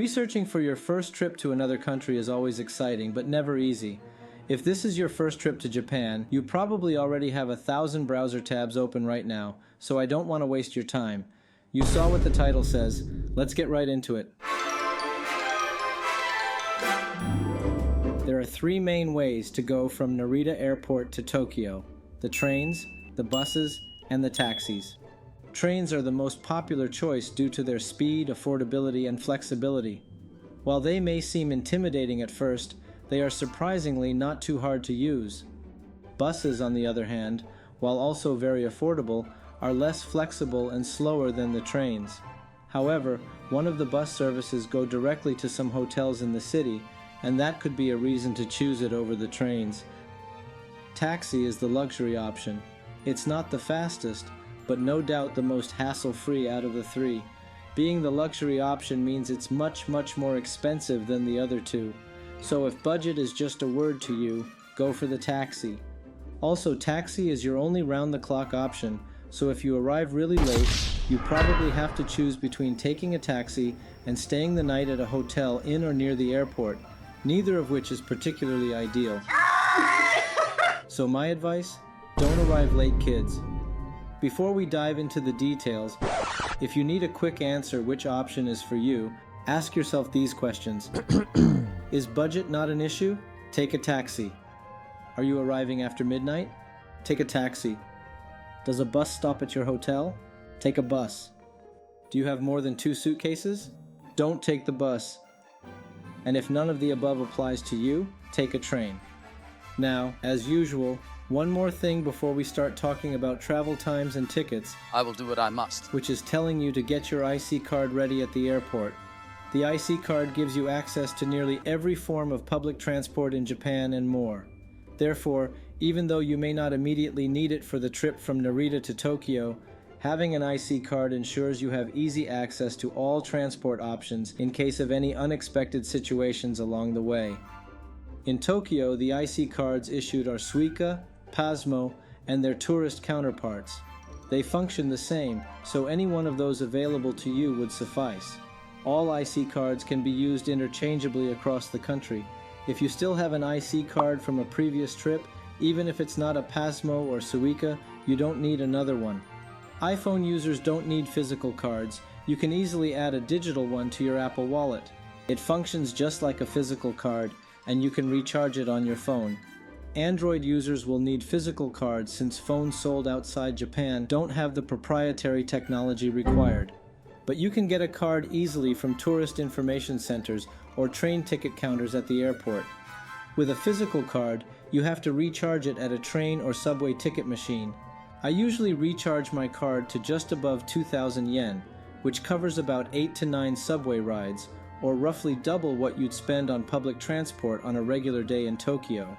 Researching for your first trip to another country is always exciting, but never easy. If this is your first trip to Japan, you probably already have 1,000 browser tabs open right now, so I don't want to waste your time. You saw what the title says. Let's get right into it. There are three main ways to go from Narita Airport to Tokyo: the trains, the buses, and the taxis. Trains are the most popular choice due to their speed, affordability, and flexibility. While they may seem intimidating at first, they are surprisingly not too hard to use. Buses, on the other hand, while also very affordable, are less flexible and slower than the trains. However, one of the bus services go directly to some hotels in the city, and that could be a reason to choose it over the trains. Taxi is the luxury option. It's not the fastest, but no doubt the most hassle-free out of the three. Being the luxury option means it's much more expensive than the other two. So if budget is just a word to you, go for the taxi. Also, taxi is your only round-the-clock option, so if you arrive really late, you probably have to choose between taking a taxi and staying the night at a hotel in or near the airport, neither of which is particularly ideal. So my advice? Don't arrive late, kids. Before we dive into the details, if you need a quick answer which option is for you, ask yourself these questions. Is budget not an issue? Take a taxi. Are you arriving after midnight? Take a taxi. Does a bus stop at your hotel? Take a bus. Do you have more than 2 suitcases? Don't take the bus. And if none of the above applies to you, take a train. Now, as usual, one more thing before we start talking about travel times and tickets. I will do what I must. Which is telling you to get your IC card ready at the airport. The IC card gives you access to nearly every form of public transport in Japan and more. Therefore, even though you may not immediately need it for the trip from Narita to Tokyo, having an IC card ensures you have easy access to all transport options in case of any unexpected situations along the way. In Tokyo, the IC cards issued are Suica, Pasmo, and their tourist counterparts. They function the same, so any one of those available to you would suffice. All IC cards can be used interchangeably across the country. If you still have an IC card from a previous trip, even if it's not a Pasmo or Suica, you don't need another one. iPhone users don't need physical cards. You can easily add a digital one to your Apple Wallet. It functions just like a physical card, and you can recharge it on your phone. Android users will need physical cards since phones sold outside Japan don't have the proprietary technology required. But you can get a card easily from tourist information centers or train ticket counters at the airport. With a physical card, you have to recharge it at a train or subway ticket machine. I usually recharge my card to just above 2,000 yen, which covers about 8 to 9 subway rides, or roughly double what you'd spend on public transport on a regular day in Tokyo.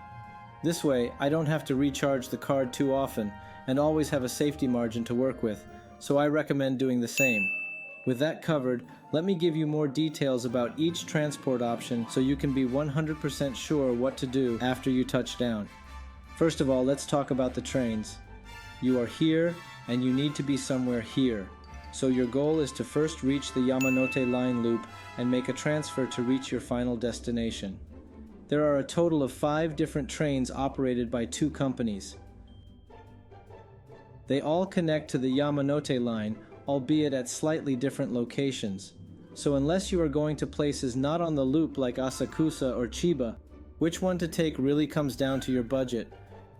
This way, I don't have to recharge the card too often and always have a safety margin to work with, so I recommend doing the same. With that covered, let me give you more details about each transport option so you can be 100% sure what to do after you touch down. First of all, let's talk about the trains. You are here, and you need to be somewhere here. So your goal is to first reach the Yamanote line loop and make a transfer to reach your final destination. There are a total of 5 different trains operated by 2 companies. They all connect to the Yamanote line, albeit at slightly different locations. So unless you are going to places not on the loop like Asakusa or Chiba, which one to take really comes down to your budget.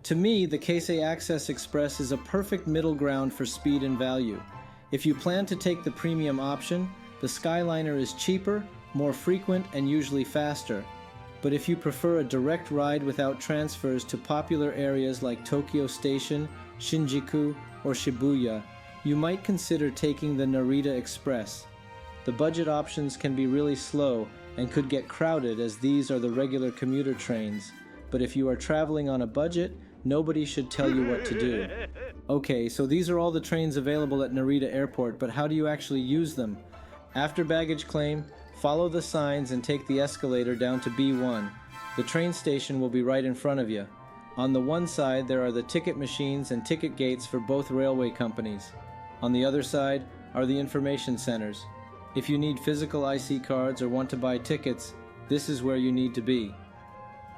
To me, the Keisei Access Express is a perfect middle ground for speed and value. If you plan to take the premium option, the Skyliner is cheaper, more frequent, and usually faster. But if you prefer a direct ride without transfers to popular areas like Tokyo Station, Shinjuku, or Shibuya, you might consider taking the Narita Express. The budget options can be really slow and could get crowded as these are the regular commuter trains. But if you are traveling on a budget, nobody should tell you what to do. Okay, so these are all the trains available at Narita Airport, but how do you actually use them? After baggage claim, follow the signs and take the escalator down to B1. The train station will be right in front of you. On the one side, there are the ticket machines and ticket gates for both railway companies. On the other side are the information centers. If you need physical IC cards or want to buy tickets, this is where you need to be.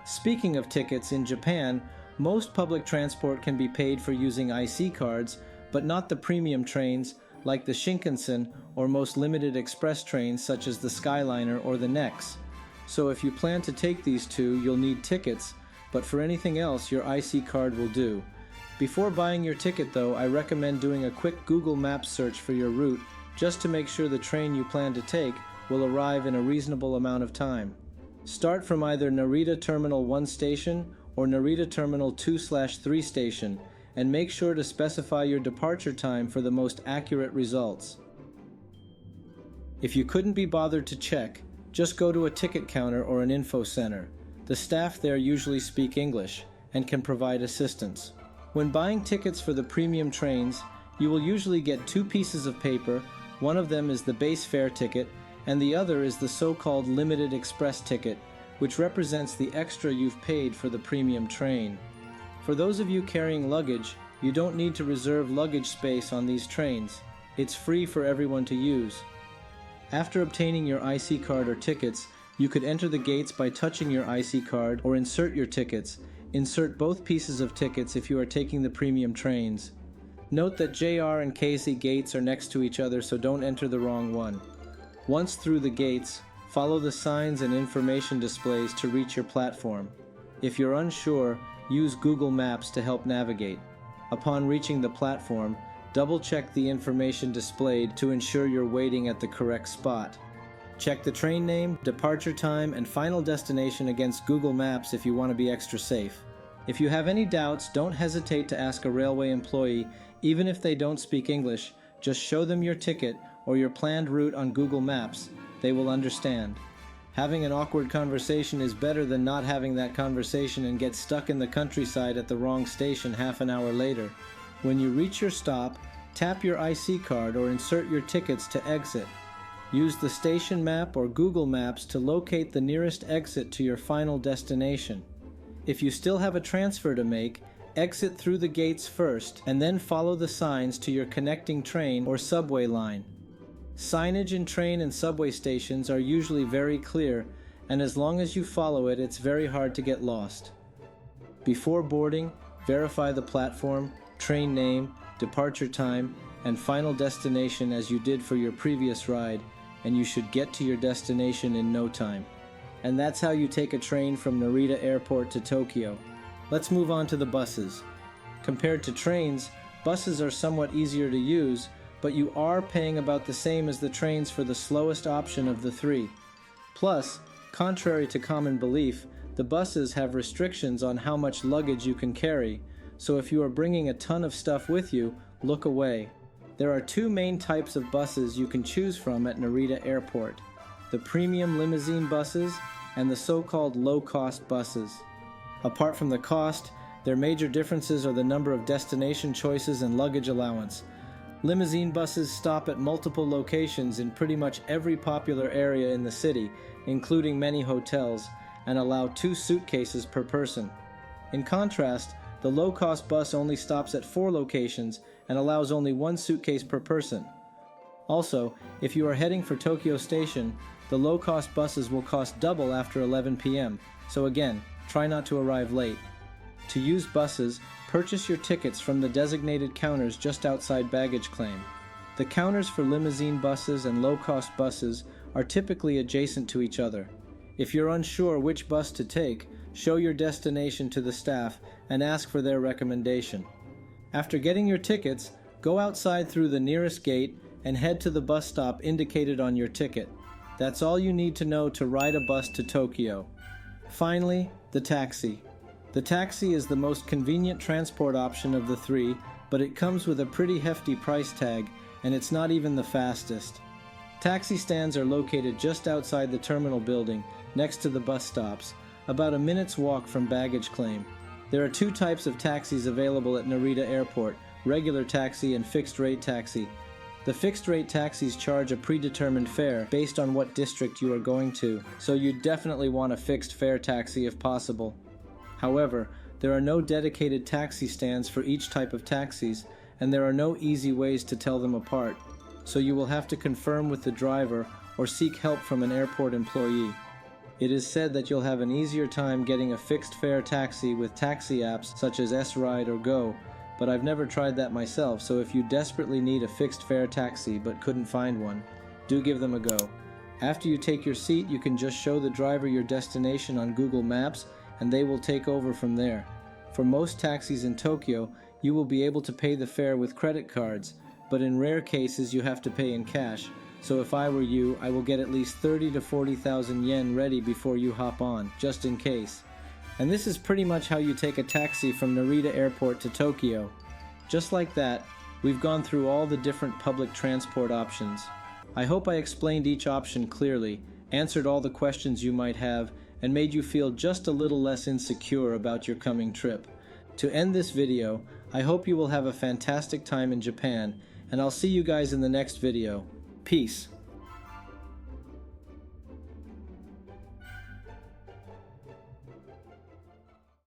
Speaking of tickets, in Japan, most public transport can be paid for using IC cards, but not the premium trains like the Shinkansen or most limited express trains such as the Skyliner or the NEX. So if you plan to take these two, you'll need tickets, but for anything else, your IC card will do. Before buying your ticket though, I recommend doing a quick Google Maps search for your route just to make sure the train you plan to take will arrive in a reasonable amount of time. Start from either Narita Terminal 1 station or Narita Terminal 2/3 station, and make sure to specify your departure time for the most accurate results. If you couldn't be bothered to check, just go to a ticket counter or an info center. The staff there usually speak English and can provide assistance. When buying tickets for the premium trains, you will usually get two pieces of paper. One of them is the base fare ticket, and the other is the so-called limited express ticket, which represents the extra you've paid for the premium train. For those of you carrying luggage, you don't need to reserve luggage space on these trains. It's free for everyone to use. After obtaining your IC card or tickets, you could enter the gates by touching your IC card or insert your tickets. Insert both pieces of tickets if you are taking the premium trains. Note that JR and KC gates are next to each other, so don't enter the wrong one. Once through the gates, follow the signs and information displays to reach your platform. If you're unsure, use Google Maps to help navigate. Upon reaching the platform, double-check the information displayed to ensure you're waiting at the correct spot. Check the train name, departure time, and final destination against Google Maps if you want to be extra safe. If you have any doubts, don't hesitate to ask a railway employee, even if they don't speak English. Just show them your ticket or your planned route on Google Maps. They will understand. Having an awkward conversation is better than not having that conversation and get stuck in the countryside at the wrong station half an hour later. When you reach your stop, tap your IC card or insert your tickets to exit. Use the station map or Google Maps to locate the nearest exit to your final destination. If you still have a transfer to make, exit through the gates first and then follow the signs to your connecting train or subway line. Signage in train and subway stations are usually very clear, and as long as you follow it, it's very hard to get lost. Before boarding, verify the platform, train name, departure time, and final destination as you did for your previous ride, and you should get to your destination in no time. And that's how you take a train from Narita Airport to Tokyo. Let's move on to the buses. Compared to trains, buses are somewhat easier to use, but you are paying about the same as the trains for the slowest option of the three. Plus, contrary to common belief, the buses have restrictions on how much luggage you can carry, so if you are bringing a ton of stuff with you, look away. There are two main types of buses you can choose from at Narita Airport: the premium limousine buses and the so-called low-cost buses. Apart from the cost, their major differences are the number of destination choices and luggage allowance. Limousine buses stop at multiple locations in pretty much every popular area in the city, including many hotels, and allow 2 suitcases per person. In contrast, the low-cost bus only stops at 4 locations and allows only 1 suitcase per person. Also, if you are heading for Tokyo Station, the low-cost buses will cost double after 11 p.m., so again, try not to arrive late. To use buses, purchase your tickets from the designated counters just outside baggage claim. The counters for limousine buses and low-cost buses are typically adjacent to each other. If you're unsure which bus to take, show your destination to the staff and ask for their recommendation. After getting your tickets, go outside through the nearest gate and head to the bus stop indicated on your ticket. That's all you need to know to ride a bus to Tokyo. Finally, the taxi. The taxi is the most convenient transport option of the three, but it comes with a pretty hefty price tag, and it's not even the fastest. Taxi stands are located just outside the terminal building, next to the bus stops, about a minute's walk from baggage claim. There are 2 types of taxis available at Narita Airport: regular taxi and fixed-rate taxi. The fixed-rate taxis charge a predetermined fare based on what district you are going to, so you definitely want a fixed fare taxi if possible. However, there are no dedicated taxi stands for each type of taxis, and there are no easy ways to tell them apart. so you will have to confirm with the driver or seek help from an airport employee. It is said that you'll have an easier time getting a fixed fare taxi with taxi apps such as S-Ride or Go, but I've never tried that myself, so if you desperately need a fixed fare taxi but couldn't find one, do give them a go. After you take your seat, you can just show the driver your destination on Google Maps and they will take over from there. For most taxis in Tokyo, you will be able to pay the fare with credit cards, but in rare cases you have to pay in cash. So if I were you, I will get at least 30 to 40,000 yen ready before you hop on, just in case. And this is pretty much how you take a taxi from Narita Airport to Tokyo. Just like that, we've gone through all the different public transport options. I hope I explained each option clearly, answered all the questions you might have, and made you feel just a little less insecure about your coming trip. To end this video, I hope you will have a fantastic time in Japan, and I'll see you guys in the next video. Peace.